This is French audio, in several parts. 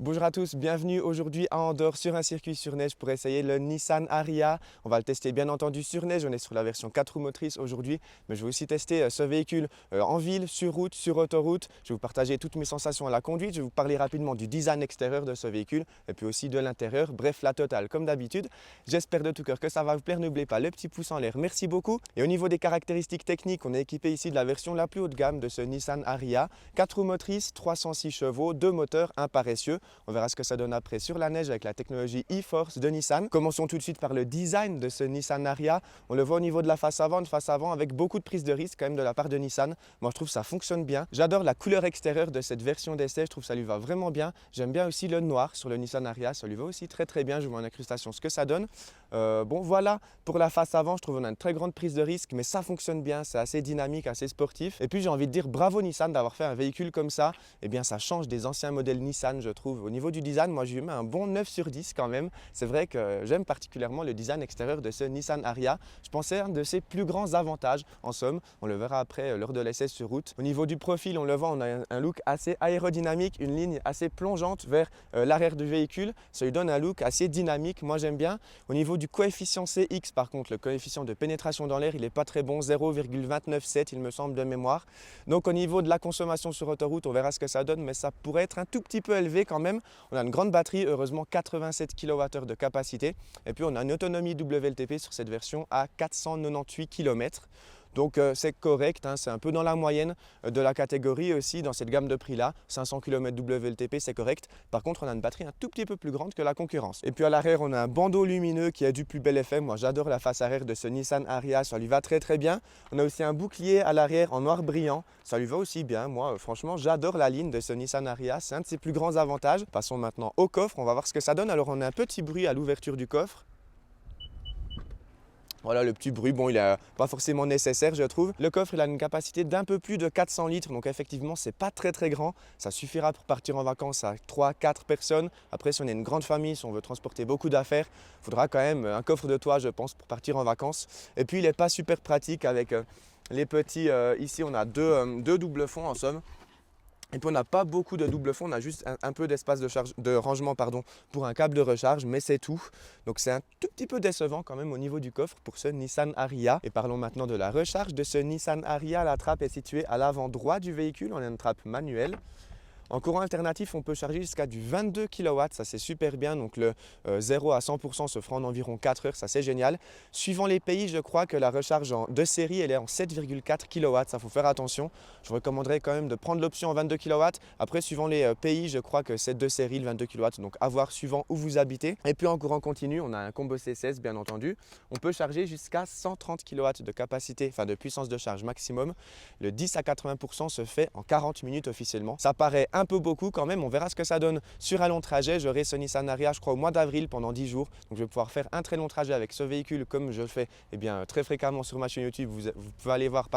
Bonjour à tous, bienvenue aujourd'hui à Andorre sur un circuit sur neige pour essayer le Nissan Ariya. On va le tester bien entendu sur neige, on est sur la version 4 roues motrices aujourd'hui, mais je vais aussi tester ce véhicule en ville, sur route, sur autoroute. Je vais vous partager toutes mes sensations à la conduite, je vais vous parler rapidement du design extérieur de ce véhicule et puis aussi de l'intérieur, bref la totale comme d'habitude. J'espère de tout cœur que ça va vous plaire, n'oubliez pas le petit pouce en l'air, merci beaucoup. Et au niveau des caractéristiques techniques, on est équipé ici de la version la plus haut de gamme de ce Nissan Ariya. 4 roues motrices, 306 chevaux, 2 moteurs, un paresseux. On verra ce que ça donne après sur la neige avec la technologie e-Force de Nissan. Commençons tout de suite par le design de ce Nissan Ariya. On le voit au niveau de la face avant, avec beaucoup de prise de risque quand même de la part de Nissan. Moi je trouve que ça fonctionne bien. J'adore la couleur extérieure de cette version d'essai, je trouve que ça lui va vraiment bien. J'aime bien aussi le noir sur le Nissan Ariya, ça lui va aussi très bien. Je vois en incrustation ce que ça donne. Bon voilà, pour la face avant, je trouve qu'on a une très grande prise de risque, mais ça fonctionne bien, c'est assez dynamique, assez sportif. Et puis j'ai envie de dire bravo Nissan d'avoir fait un véhicule comme ça. Eh bien ça change des anciens modèles Nissan, je trouve. Au niveau du design, moi je lui mets un bon 9 sur 10 quand même. C'est vrai que j'aime particulièrement le design extérieur de ce Nissan Ariya. Je pensais un de ses plus grands avantages, en somme. On le verra après lors de l'essai sur route. Au niveau du profil, on le voit, on a un look assez aérodynamique, une ligne assez plongeante vers l'arrière du véhicule. Ça lui donne un look assez dynamique, moi j'aime bien. Au niveau du coefficient CX, par contre, le coefficient de pénétration dans l'air, il n'est pas très bon, 0,297 il me semble de mémoire. Donc au niveau de la consommation sur autoroute, on verra ce que ça donne, mais ça pourrait être un tout petit peu élevé quand même. On a une grande batterie, heureusement 87 kWh de capacité. Et puis on a une autonomie WLTP sur cette version à 498 km. Donc c'est correct, hein, c'est un peu dans la moyenne de la catégorie aussi dans cette gamme de prix là. 500 km WLTP c'est correct. Par contre on a une batterie un tout petit peu plus grande que la concurrence. Et puis à l'arrière on a un bandeau lumineux qui a du plus bel effet. Moi j'adore la face arrière de ce Nissan Ariya, ça lui va très bien. On a aussi un bouclier à l'arrière en noir brillant, ça lui va aussi bien. Moi franchement j'adore la ligne de ce Nissan Ariya, c'est un de ses plus grands avantages. Passons maintenant au coffre, on va voir ce que ça donne. Alors on a un petit bruit à l'ouverture du coffre. Voilà le petit bruit, bon il n'est pas forcément nécessaire je trouve. Le coffre il a une capacité d'un peu plus de 400 litres, donc effectivement c'est pas très grand. Ça suffira pour partir en vacances à 3-4 personnes. Après si on est une grande famille, si on veut transporter beaucoup d'affaires, il faudra quand même un coffre de toit je pense pour partir en vacances. Et puis il n'est pas super pratique avec les petits, ici on a deux doubles fonds en somme. Et puis on n'a pas beaucoup de double fond, on a juste un peu d'espace de rangement pour un câble de recharge, mais c'est tout. Donc c'est un tout petit peu décevant quand même au niveau du coffre pour ce Nissan Ariya. Et parlons maintenant de la recharge de ce Nissan Ariya. La trappe est située à l'avant droit du véhicule, on a une trappe manuelle. En courant alternatif, on peut charger jusqu'à du 22 kW, ça c'est super bien. Donc le 0 à 100% se fera en environ 4 heures, ça c'est génial. Suivant les pays, je crois que la recharge de série, elle est en 7,4 kW, ça faut faire attention. Je recommanderais quand même de prendre l'option en 22 kW. Après, suivant les pays, je crois que c'est de série le 22 kW, donc à voir suivant où vous habitez. Et puis en courant continu, on a un combo C16 bien entendu. On peut charger jusqu'à 130 kW de capacité, enfin de puissance de charge maximum. Le 10 à 80% se fait en 40 minutes officiellement. Ça paraît un peu beaucoup quand même, on verra ce que ça donne sur un long trajet. J'aurai ce Nissan Ariya je crois au mois d'avril pendant 10 jours, donc je vais pouvoir faire un très long trajet avec ce véhicule comme je le fais très fréquemment sur ma chaîne YouTube. Vous pouvez aller voir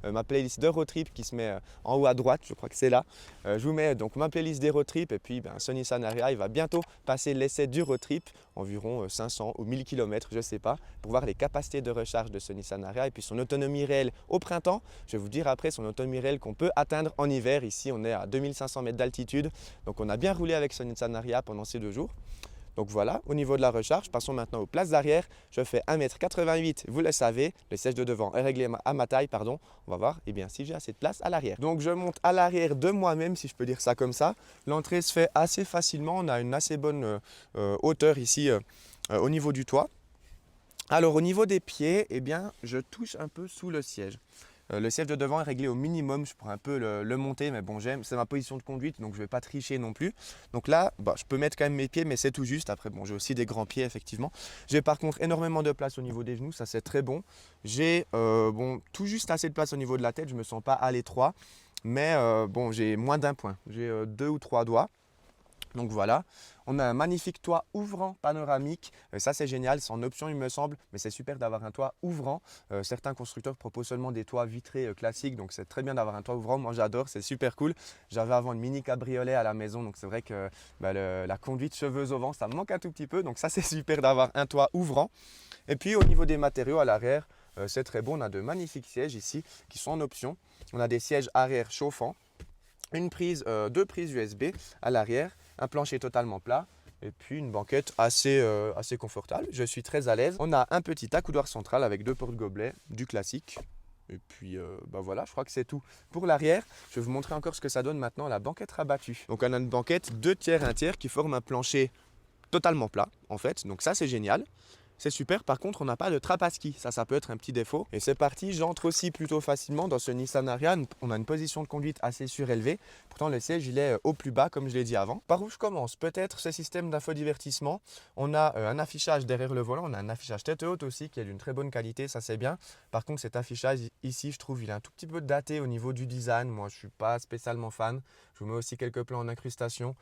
ma playlist de road trip qui se met en haut à droite, je crois que c'est là. Je vous mets donc ma playlist des road trip et puis ce Nissan Ariya il va bientôt passer l'essai du road trip, environ 500 ou 1000 km je sais pas, pour voir les capacités de recharge de ce Nissan Ariya et puis son autonomie réelle au printemps. Je vais vous dire après son autonomie réelle qu'on peut atteindre en hiver. Ici on est à 2500 mètres d'altitude, donc on a bien roulé avec ce Nissan Ariya pendant ces 2 jours. Donc voilà, au niveau de la recharge, passons maintenant aux places d'arrière. Je fais 1,88 m, vous le savez, le siège de devant est réglé à ma taille, pardon. On va voir si j'ai assez de place à l'arrière. Donc je monte à l'arrière de moi-même, si je peux dire ça comme ça. L'entrée se fait assez facilement, on a une assez bonne hauteur ici au niveau du toit. Alors au niveau des pieds, je touche un peu sous le siège. Le siège de devant est réglé au minimum, je pourrais un peu le monter, mais bon c'est ma position de conduite, donc je ne vais pas tricher non plus. Donc là, je peux mettre quand même mes pieds, mais c'est tout juste. Après j'ai aussi des grands pieds effectivement. J'ai par contre énormément de place au niveau des genoux, ça c'est très bon. J'ai tout juste assez de place au niveau de la tête, je ne me sens pas à l'étroit, mais j'ai moins d'un point, j'ai 2 ou 3 doigts. Donc voilà, on a un magnifique toit ouvrant panoramique, ça c'est génial, c'est en option il me semble, mais c'est super d'avoir un toit ouvrant. Certains constructeurs proposent seulement des toits vitrés classiques, donc c'est très bien d'avoir un toit ouvrant, moi j'adore, c'est super cool. J'avais avant une mini cabriolet à la maison, donc c'est vrai que la conduite cheveux au vent, ça me manque un tout petit peu, donc ça c'est super d'avoir un toit ouvrant. Et puis au niveau des matériaux à l'arrière, c'est très bon, on a de magnifiques sièges ici qui sont en option. On a des sièges arrière chauffants, deux prises USB à l'arrière. un plancher totalement plat et puis une banquette assez confortable. Je suis très à l'aise. On a un petit accoudoir central avec 2 porte-gobelets, du classique. Et puis voilà, je crois que c'est tout. Pour l'arrière, je vais vous montrer encore ce que ça donne maintenant la banquette rabattue. Donc on a une banquette 2 tiers, 1 tiers qui forme un plancher totalement plat en fait. Donc ça c'est génial. C'est super, par contre on n'a pas de trappe à ski, ça peut être un petit défaut. Et c'est parti, j'entre aussi plutôt facilement dans ce Nissan Ariya. On a une position de conduite assez surélevée, pourtant le siège il est au plus bas comme je l'ai dit avant. Par où je commence? Peut-être ce système d'infodivertissement. On a un affichage derrière le volant, on a un affichage tête haute aussi qui est d'une très bonne qualité, ça c'est bien. Par contre cet affichage ici je trouve il est un tout petit peu daté au niveau du design, moi je ne suis pas spécialement fan. Je vous mets aussi quelques plans en incrustation.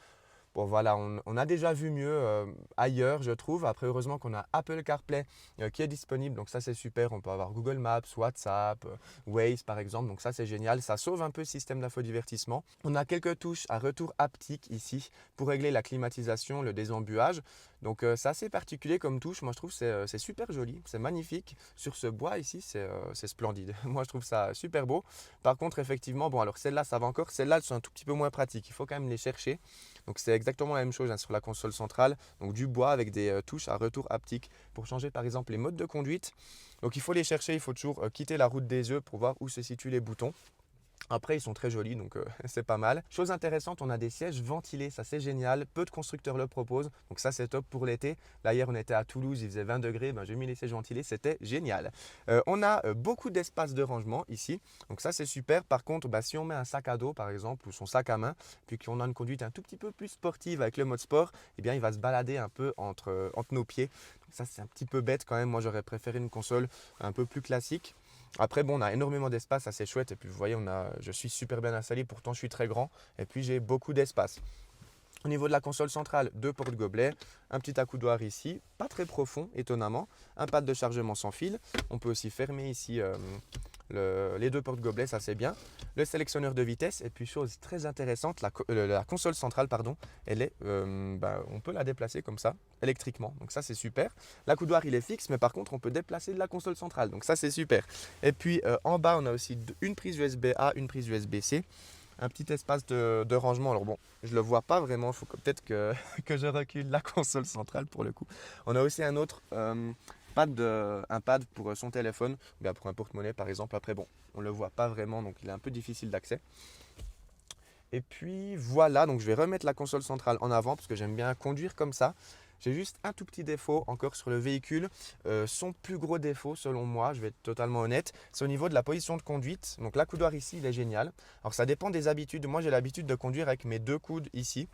Bon voilà, on a déjà vu mieux ailleurs je trouve. Après heureusement qu'on a Apple CarPlay qui est disponible, donc ça c'est super. On peut avoir Google Maps, WhatsApp, Waze par exemple, donc ça c'est génial. Ça sauve un peu le système d'infodivertissement. On a quelques touches à retour haptique ici pour régler la climatisation, le désembuage. Donc c'est assez particulier comme touche, moi je trouve que c'est super joli, c'est magnifique. Sur ce bois ici c'est splendide, moi je trouve ça super beau. Par contre effectivement, bon alors celles-là ça va encore, celles-là elles sont un tout petit peu moins pratiques, il faut quand même les chercher. Donc c'est exactement la même chose sur la console centrale, donc du bois avec des touches à retour haptique pour changer par exemple les modes de conduite. Donc il faut les chercher, il faut toujours quitter la route des yeux pour voir où se situent les boutons. Après, ils sont très jolis, donc c'est pas mal. Chose intéressante, on a des sièges ventilés, ça c'est génial. Peu de constructeurs le proposent, donc ça c'est top pour l'été. Là, hier, on était à Toulouse, il faisait 20 degrés, j'ai mis les sièges ventilés, c'était génial. On a beaucoup d'espace de rangement ici, donc ça c'est super. Par contre, si on met un sac à dos par exemple, ou son sac à main, puis qu'on a une conduite un tout petit peu plus sportive avec le mode sport, eh bien il va se balader un peu entre nos pieds. Donc ça c'est un petit peu bête quand même, moi j'aurais préféré une console un peu plus classique. Après, bon, on a énormément d'espace, assez chouette. Et puis, vous voyez, je suis super bien installé. Pourtant, je suis très grand. Et puis, j'ai beaucoup d'espace. Au niveau de la console centrale, 2 porte-gobelets, un petit accoudoir ici, pas très profond, étonnamment. Un pad de chargement sans fil. On peut aussi fermer ici les 2 porte-gobelets, ça c'est bien. Le sélectionneur de vitesse. Et puis, chose très intéressante, la console centrale, pardon, elle est, on peut la déplacer comme ça, électriquement. Donc ça, c'est super. L'accoudoir, il est fixe, mais par contre, on peut déplacer de la console centrale. Donc ça, c'est super. Et puis, en bas, on a aussi une prise USB-A, une prise USB-C. Un petit espace de rangement. Alors bon, je ne le vois pas vraiment. Il faut peut-être que je recule la console centrale pour le coup. On a aussi un autre un pad pour son téléphone, ou bien pour un porte-monnaie par exemple. Après bon, on ne le voit pas vraiment, donc il est un peu difficile d'accès. Et puis voilà, donc je vais remettre la console centrale en avant parce que j'aime bien conduire comme ça. J'ai juste un tout petit défaut encore sur le véhicule. Son plus gros défaut, selon moi, je vais être totalement honnête, c'est au niveau de la position de conduite. Donc l'accoudoir ici, il est génial. Alors ça dépend des habitudes. Moi, j'ai l'habitude de conduire avec mes 2 coudes ici.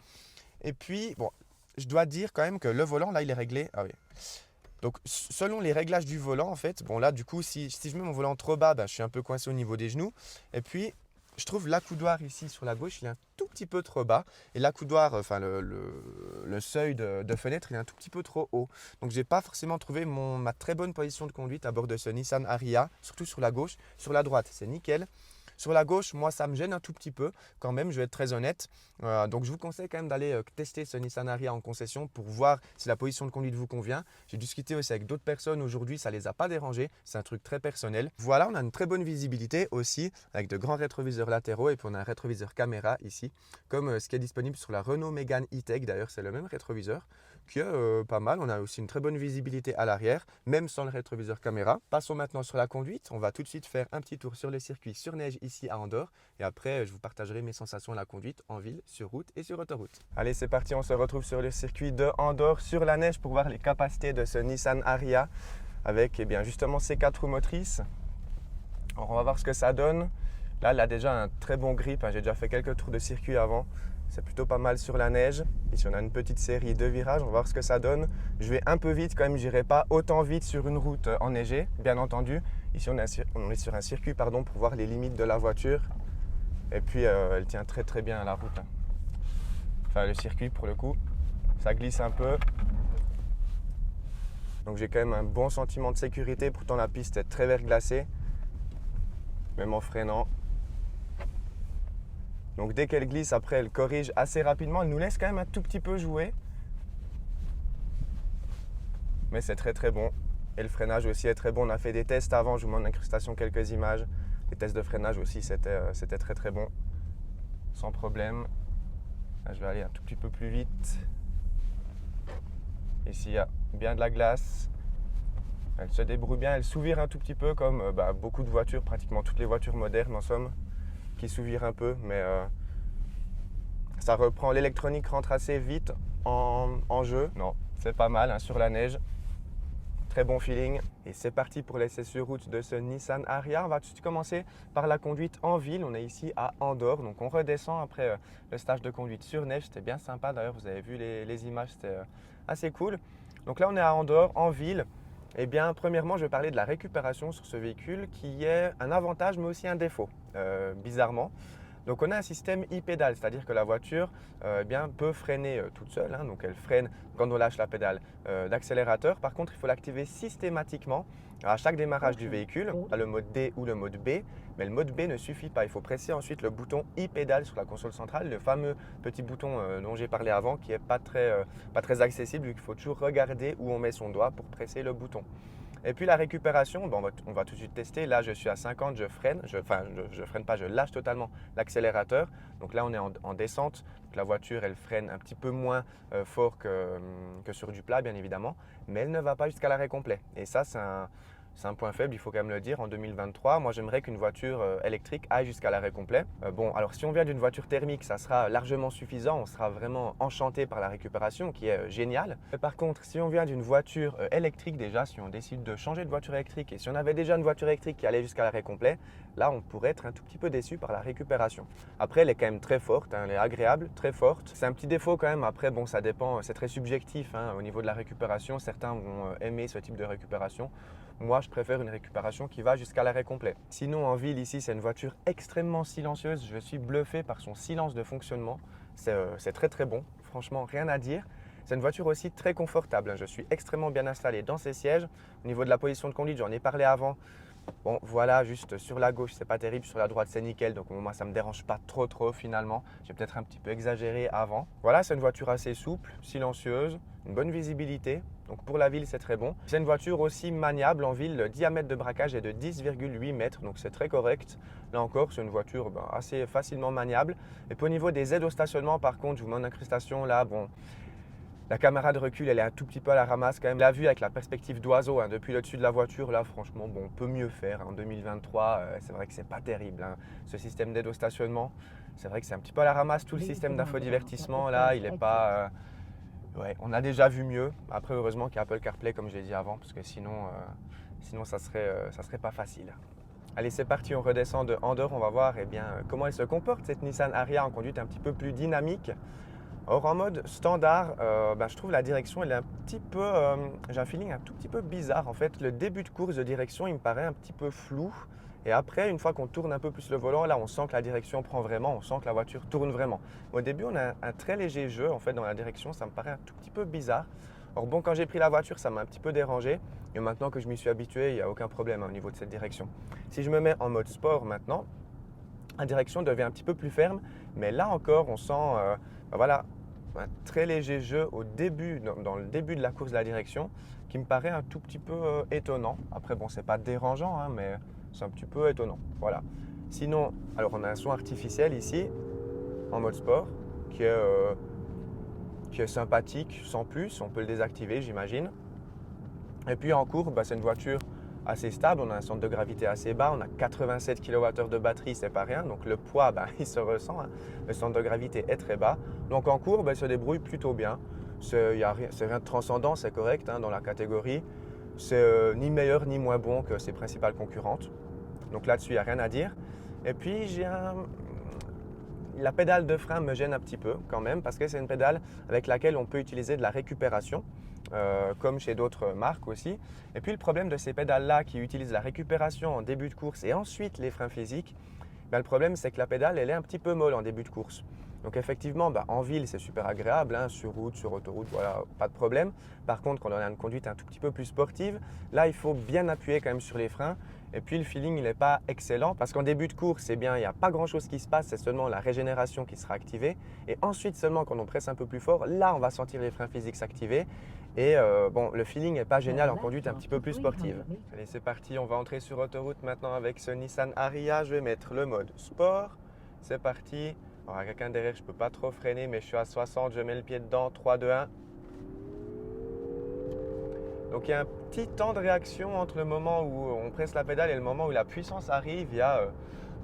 Et puis, bon, je dois dire quand même que le volant, là, il est réglé. Ah oui. Donc selon les réglages du volant, en fait, bon là, du coup, si je mets mon volant trop bas, je suis un peu coincé au niveau des genoux. Et puis, je trouve l'accoudoir ici sur la gauche, il est un tout petit peu trop bas. Et l'accoudoir, enfin le seuil de fenêtre, il est un tout petit peu trop haut. Donc je n'ai pas forcément trouvé ma très bonne position de conduite à bord de ce Nissan Ariya, surtout sur la gauche. Sur la droite, c'est nickel. Sur la gauche, moi, ça me gêne un tout petit peu quand même, je vais être très honnête. Donc, je vous conseille quand même d'aller tester ce Nissan Ariya en concession pour voir si la position de conduite vous convient. J'ai discuté aussi avec d'autres personnes aujourd'hui, ça ne les a pas dérangés. C'est un truc très personnel. Voilà, on a une très bonne visibilité aussi avec de grands rétroviseurs latéraux et puis on a un rétroviseur caméra ici, comme ce qui est disponible sur la Renault Mégane E-Tech. D'ailleurs, c'est le même rétroviseur qui est pas mal. On a aussi une très bonne visibilité à l'arrière, même sans le rétroviseur caméra. Passons maintenant sur la conduite. On va tout de suite faire un petit tour sur les circuits sur neige ici à Andorre. Et après, je vous partagerai mes sensations à la conduite en ville, sur route et sur autoroute. Allez, c'est parti. On se retrouve sur le circuit de Andorre sur la neige pour voir les capacités de ce Nissan Ariya avec justement ces 4 roues motrices. Alors, on va voir ce que ça donne. Là, il a déjà un très bon grip. J'ai déjà fait quelques tours de circuit avant. C'est plutôt pas mal sur la neige. Ici, on a une petite série de virages. On va voir ce que ça donne. Je vais un peu vite quand même. Je n'irai pas autant vite sur une route enneigée, bien entendu. Ici, on est sur un circuit pour voir les limites de la voiture. Et puis, elle tient très très bien à la route. Enfin, le circuit, pour le coup, ça glisse un peu. Donc, j'ai quand même un bon sentiment de sécurité. Pourtant, la piste est très verglacée, même en freinant. Donc dès qu'elle glisse, après elle corrige assez rapidement. Elle nous laisse quand même un tout petit peu jouer. Mais c'est très très bon. Et le freinage aussi est très bon. On a fait des tests avant, je vous mets en incrustation quelques images. Les tests de freinage aussi, c'était très très bon. Sans problème. Là, je vais aller un tout petit peu plus vite. Ici, il y a bien de la glace. Elle se débrouille bien, elle sous-vire un tout petit peu comme beaucoup de voitures, pratiquement toutes les voitures modernes en somme, qui sous-virent un peu, mais ça reprend, l'électronique rentre assez vite en jeu. Non, c'est pas mal hein, sur la neige. Très bon feeling. Et c'est parti pour l'essai sur route de ce Nissan Ariya. On va tout de suite commencer par la conduite en ville. On est ici à Andorre, donc on redescend après le stage de conduite sur neige. C'était bien sympa d'ailleurs, vous avez vu les images, c'était assez cool. Donc là on est à Andorre, en ville. Eh bien, premièrement, je vais parler de la récupération sur ce véhicule qui est un avantage mais aussi un défaut, bizarrement. Donc on a un système e-pédale, c'est-à-dire que la voiture peut freiner toute seule, hein, donc elle freine quand on lâche la pédale d'accélérateur. Par contre, il faut l'activer systématiquement à chaque démarrage du véhicule, à le mode D ou le mode B. Mais le mode B ne suffit pas, il faut presser ensuite le bouton e-pédale sur la console centrale, le fameux petit bouton dont j'ai parlé avant qui n'est pas très accessible vu qu'il faut toujours regarder où on met son doigt pour presser le bouton. Et puis la récupération, on va tout de suite tester. Là, je suis à 50, je freine. Je freine pas, je lâche totalement l'accélérateur. Donc là, on est en descente. Donc la voiture, elle freine un petit peu moins fort que sur du plat, bien évidemment. Mais elle ne va pas jusqu'à l'arrêt complet. Et ça, c'est un point faible, il faut quand même le dire. En 2023, moi, j'aimerais qu'une voiture électrique aille jusqu'à l'arrêt complet. Alors si on vient d'une voiture thermique, ça sera largement suffisant. On sera vraiment enchanté par la récupération, qui est géniale. Mais par contre, si on vient d'une voiture électrique déjà, si on décide de changer de voiture électrique et si on avait déjà une voiture électrique qui allait jusqu'à l'arrêt complet, là, on pourrait être un tout petit peu déçu par la récupération. Après, elle est quand même très forte, hein, elle est agréable, très forte. C'est un petit défaut quand même. Après, ça dépend, c'est très subjectif hein, au niveau de la récupération. Certains vont aimer ce type de récupération. Moi, je préfère une récupération qui va jusqu'à l'arrêt complet. Sinon, en ville, ici, c'est une voiture extrêmement silencieuse. Je suis bluffé par son silence de fonctionnement. C'est très très bon, franchement, rien à dire. C'est une voiture aussi très confortable. Je suis extrêmement bien installé dans ses sièges. Au niveau de la position de conduite, j'en ai parlé avant. Bon, voilà, juste sur la gauche, c'est pas terrible. Sur la droite, c'est nickel. Donc, moi, ça me dérange pas trop finalement. J'ai peut-être un petit peu exagéré avant. Voilà, c'est une voiture assez souple, silencieuse, une bonne visibilité. Donc, pour la ville, c'est très bon. C'est une voiture aussi maniable en ville. Le diamètre de braquage est de 10,8 mètres. Donc, c'est très correct. Là encore, c'est une voiture assez facilement maniable. Et puis, au niveau des aides au stationnement, par contre, je vous mets en incrustation là. La caméra de recul, elle est un tout petit peu à la ramasse quand même. La vue avec la perspective d'oiseau hein, depuis le dessus de la voiture, là franchement, on peut mieux faire. En 2023, c'est vrai que c'est pas terrible. Hein. Ce système d'aide au stationnement, c'est vrai que c'est un petit peu à la ramasse. Tout le système d'infodivertissement, là, il n'est pas… on a déjà vu mieux. Après, heureusement qu'il y a Apple CarPlay, comme je l'ai dit avant, parce que sinon ça serait pas facile. Allez, c'est parti, on redescend de Andorre. On va voir comment elle se comporte, cette Nissan Ariya en conduite un petit peu plus dynamique. Or en mode standard, je trouve la direction, elle est un petit peu, j'ai un feeling un tout petit peu bizarre en fait. Le début de course de direction, il me paraît un petit peu flou. Et après, une fois qu'on tourne un peu plus le volant, là on sent que la direction prend vraiment, on sent que la voiture tourne vraiment. Au début, on a un très léger jeu en fait dans la direction, ça me paraît un tout petit peu bizarre. Or bon, quand j'ai pris la voiture, ça m'a un petit peu dérangé. Et maintenant que je m'y suis habitué, il n'y a aucun problème au niveau de cette direction. Si je me mets en mode sport maintenant, la direction devient un petit peu plus ferme, mais là encore, on sent un très léger jeu dans le début de la course de la direction qui me paraît un tout petit peu étonnant. Après, c'est pas dérangeant, hein, mais c'est un petit peu étonnant. Voilà. Sinon, alors on a un son artificiel ici, en mode sport, qui est sympathique, sans plus. On peut le désactiver, j'imagine. Et puis en courbe, c'est une voiture assez stable, on a un centre de gravité assez bas, on a 87 kWh de batterie, c'est pas rien, donc le poids, il se ressent, hein. Le centre de gravité est très bas. Donc en courbe, elle se débrouille plutôt bien. C'est rien de transcendant, c'est correct hein, dans la catégorie. C'est ni meilleur ni moins bon que ses principales concurrentes. Donc là-dessus, il n'y a rien à dire. Et puis la pédale de frein me gêne un petit peu quand même parce que c'est une pédale avec laquelle on peut utiliser de la récupération. Comme chez d'autres marques aussi. Et puis le problème de ces pédales-là qui utilisent la récupération en début de course et ensuite les freins physiques, le problème c'est que la pédale elle est un petit peu molle en début de course. Donc effectivement, en ville c'est super agréable, hein, sur route, sur autoroute, voilà, pas de problème. Par contre, quand on a une conduite un tout petit peu plus sportive, là il faut bien appuyer quand même sur les freins. Et puis le feeling il n'est pas excellent parce qu'en début de course, il n'y a pas grand chose qui se passe, c'est seulement la régénération qui sera activée. Et ensuite seulement quand on presse un peu plus fort, là on va sentir les freins physiques s'activer. Et le feeling n'est pas génial en conduite un petit peu plus sportive. Allez, c'est parti, on va entrer sur autoroute maintenant avec ce Nissan Ariya. Je vais mettre le mode sport. C'est parti, Alors à quelqu'un derrière, je ne peux pas trop freiner, mais je suis à 60, je mets le pied dedans, 3, 2, 1. Donc il y a un petit temps de réaction entre le moment où on presse la pédale et le moment où la puissance arrive. Il y a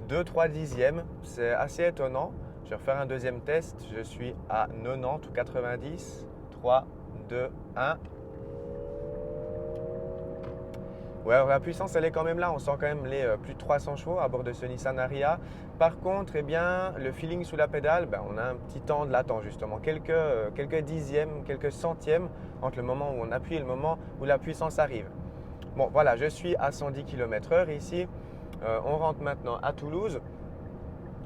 2-3 dixièmes. C'est assez étonnant. Je vais refaire un deuxième test. Je suis à 90 ou 90. 3, 2, 1. Ouais, alors la puissance, elle est quand même là. On sent quand même les plus de 300 chevaux à bord de ce Nissan Ariya. Par contre, eh bien, le feeling sous la pédale, ben, on a un petit temps de latence justement. Quelques dixièmes, quelques centièmes entre le moment où on appuie et le moment où la puissance arrive. Bon, voilà, je suis à 110 km/h ici. On rentre maintenant à Toulouse.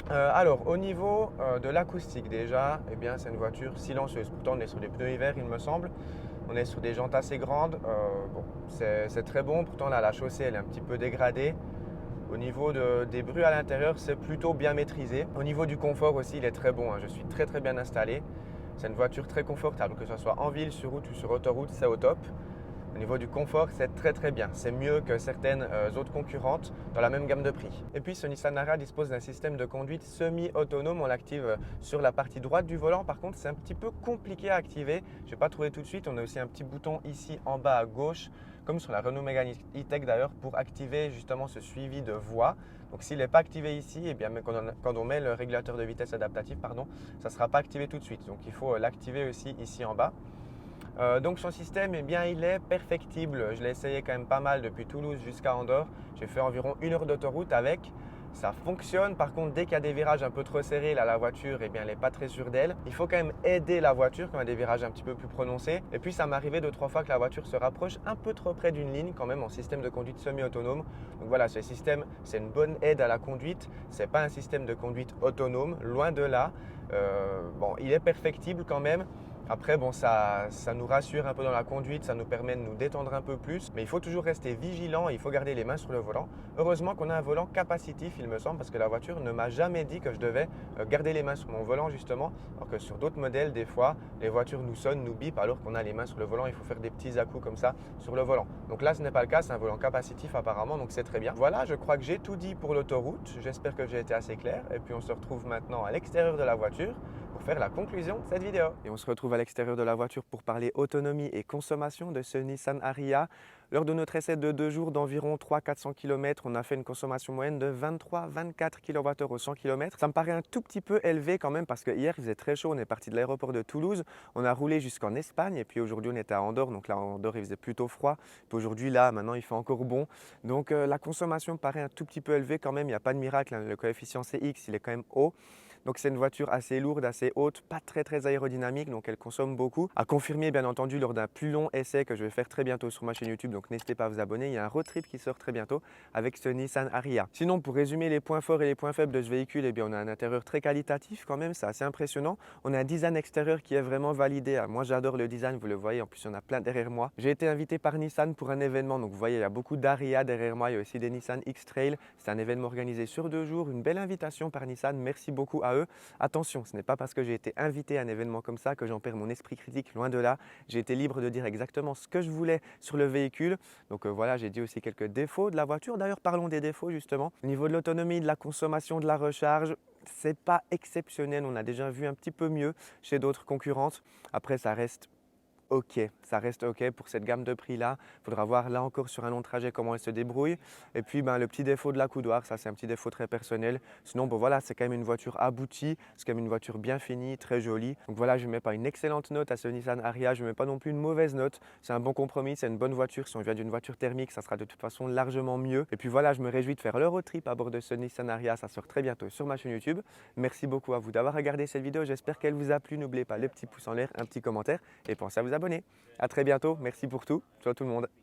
Alors, au niveau de l'acoustique déjà, eh bien, c'est une voiture silencieuse. Pourtant, on est sur des pneus hiver, il me semble. On est sur des jantes assez grandes. Bon, c'est très bon. Pourtant, là, la chaussée, elle est un petit peu dégradée. Au niveau des bruits à l'intérieur, c'est plutôt bien maîtrisé. Au niveau du confort aussi, il est très bon, hein. Je suis très bien installé. C'est une voiture très confortable, que ce soit en ville, sur route ou sur autoroute, c'est au top. Au niveau du confort, c'est très bien. C'est mieux que certaines autres concurrentes dans la même gamme de prix. Et puis ce Nissan Ariya dispose d'un système de conduite semi-autonome. On l'active sur la partie droite du volant. Par contre, c'est un petit peu compliqué à activer. Je n'ai pas trouvé tout de suite. On a aussi un petit bouton ici en bas à gauche, comme sur la Renault Mégane E-Tech d'ailleurs, pour activer justement ce suivi de voie. Donc s'il n'est pas activé ici, eh bien, quand on met le régulateur de vitesse adaptatif, ça ne sera pas activé tout de suite. Donc il faut l'activer aussi ici en bas. Donc son système, eh bien, il est perfectible. Je l'ai essayé quand même pas mal depuis Toulouse jusqu'à Andorre. J'ai fait environ 1 heure d'autoroute avec. Ça fonctionne. Par contre, dès qu'il y a des virages un peu trop serrés, là, la voiture, eh bien, elle n'est pas très sûre d'elle. Il faut quand même aider la voiture quand il y a des virages un petit peu plus prononcés. Et puis, ça m'est arrivé 2-3 fois que la voiture se rapproche un peu trop près d'une ligne quand même en système de conduite semi-autonome. Donc voilà, ce système, c'est une bonne aide à la conduite. Ce n'est pas un système de conduite autonome, loin de là. Bon, il est perfectible quand même. Après, bon, ça nous rassure un peu dans la conduite, ça nous permet de nous détendre un peu plus. Mais il faut toujours rester vigilant et il faut garder les mains sur le volant. Heureusement qu'on a un volant capacitif, il me semble, parce que la voiture ne m'a jamais dit que je devais garder les mains sur mon volant, justement. Alors que sur d'autres modèles, des fois, les voitures nous sonnent, nous bipent, alors qu'on a les mains sur le volant. Il faut faire des petits à-coups comme ça sur le volant. Donc là, ce n'est pas le cas, c'est un volant capacitif apparemment, donc c'est très bien. Voilà, je crois que j'ai tout dit pour l'autoroute. J'espère que j'ai été assez clair. Et puis, on se retrouve maintenant à l'extérieur de la voiture pour faire la conclusion de cette vidéo. Et on se retrouve à l'extérieur de la voiture pour parler autonomie et consommation de ce Nissan Ariya. Lors de notre essai de 2 jours d'environ 300-400 km, on a fait une consommation moyenne de 23-24 kWh au 100 km. Ça me paraît un tout petit peu élevé quand même parce que hier il faisait très chaud, on est parti de l'aéroport de Toulouse, on a roulé jusqu'en Espagne et puis aujourd'hui on était à Andorre, donc là à Andorre il faisait plutôt froid. Puis aujourd'hui là maintenant il fait encore bon. Donc la consommation me paraît un tout petit peu élevée quand même, il n'y a pas de miracle, hein. Le coefficient CX il est quand même haut. Donc c'est une voiture assez lourde, assez haute, pas très aérodynamique, donc elle consomme beaucoup. À confirmer bien entendu lors d'un plus long essai que je vais faire très bientôt sur ma chaîne YouTube, donc n'hésitez pas à vous abonner. Il y a un road trip qui sort très bientôt avec ce Nissan Ariya. Sinon, pour résumer les points forts et les points faibles de ce véhicule, eh bien, on a un intérieur très qualitatif quand même, c'est assez impressionnant. On a un design extérieur qui est vraiment validé. Moi j'adore le design, vous le voyez, en plus il y en a plein derrière moi. J'ai été invité par Nissan pour un événement, donc vous voyez il y a beaucoup d'Ariya derrière moi, il y a aussi des Nissan X-Trail. C'est un événement organisé sur 2 jours, une belle invitation par Nissan, merci beaucoup à eux. Attention, ce n'est pas parce que j'ai été invité à un événement comme ça que j'en perds mon esprit critique, loin de là. J'ai été libre de dire exactement ce que je voulais sur le véhicule. Donc voilà, j'ai dit aussi quelques défauts de la voiture. D'ailleurs, parlons des défauts justement. Au niveau de l'autonomie, de la consommation, de la recharge, c'est pas exceptionnel. On a déjà vu un petit peu mieux chez d'autres concurrentes. Après, ça reste ok pour cette gamme de prix là. Il faudra voir là encore sur un long trajet comment elle se débrouille. Et puis le petit défaut de la coudoir, ça c'est un petit défaut très personnel. Sinon bon voilà, c'est quand même une voiture aboutie, c'est quand même une voiture bien finie, très jolie. Donc voilà, je ne mets pas une excellente note à ce Nissan Ariya, je ne mets pas non plus une mauvaise note. C'est un bon compromis, c'est une bonne voiture. Si on vient d'une voiture thermique, ça sera de toute façon largement mieux. Et puis voilà, je me réjouis de faire le road trip à bord de ce Nissan Ariya, ça sort très bientôt sur ma chaîne YouTube. Merci beaucoup à vous d'avoir regardé cette vidéo, j'espère qu'elle vous a plu. N'oubliez pas le petit pouce en l'air, un petit commentaire et pensez à vous abonner. À très bientôt, merci pour tout, ciao tout le monde.